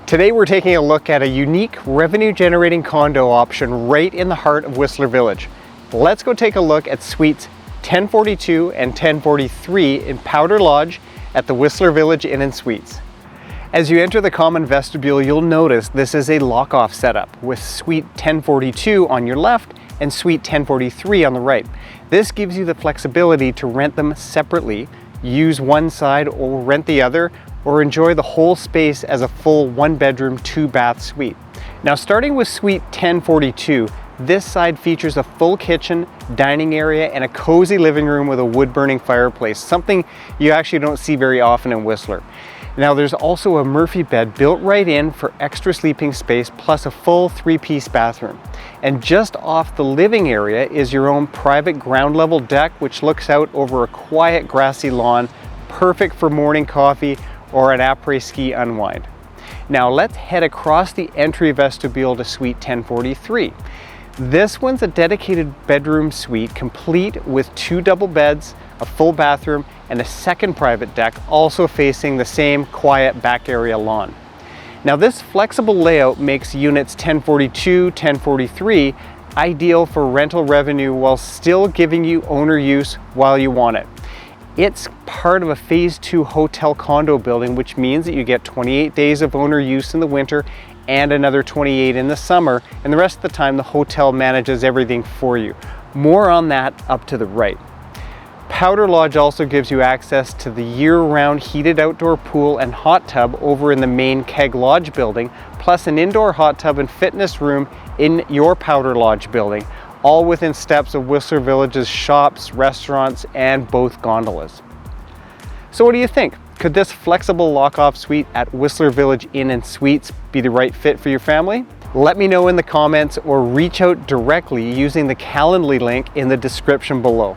Today we're taking a look at a unique revenue-generating condo option right in the heart of Whistler Village. Let's go take a look at suites 1042 and 1043 in Powder Lodge at the Whistler Village Inn and Suites. As you enter the common vestibule, you'll notice this is a lock-off setup with suite 1042 on your left and suite 1043 on the right. This gives you the flexibility to rent them separately, use one side or rent the other, or enjoy the whole space as a full one-bedroom, two-bath suite. Now, starting with suite 1042, this side features a full kitchen, dining area, and a cozy living room with a wood-burning fireplace, something you actually don't see very often in Whistler. Now, there's also a Murphy bed built right in for extra sleeping space, plus a full three-piece bathroom. And just off the living area is your own private ground-level deck, which looks out over a quiet grassy lawn, perfect for morning coffee or an après-ski unwind. Now let's head across the entry vestibule to suite 1043. This one's a dedicated bedroom suite, complete with two double beds, a full bathroom, and a second private deck, also facing the same quiet back area lawn. Now, this flexible layout makes units 1042, 1043 ideal for rental revenue while still giving you owner use while you want it. It's part of a phase 2 hotel condo building, which means that you get 28 days of owner use in the winter and another 28 in the summer, and the rest of the time the hotel manages everything for you. More on that up to the right. Powder Lodge also gives you access to the year-round heated outdoor pool and hot tub over in the main Keg Lodge building, plus an indoor hot tub and fitness room in your Powder Lodge building, all within steps of Whistler Village's shops, restaurants, and both gondolas. So what do you think? Could this flexible lock-off suite at Whistler Village Inn and Suites be the right fit for your family? Let me know in the comments or reach out directly using the Calendly link in the description below.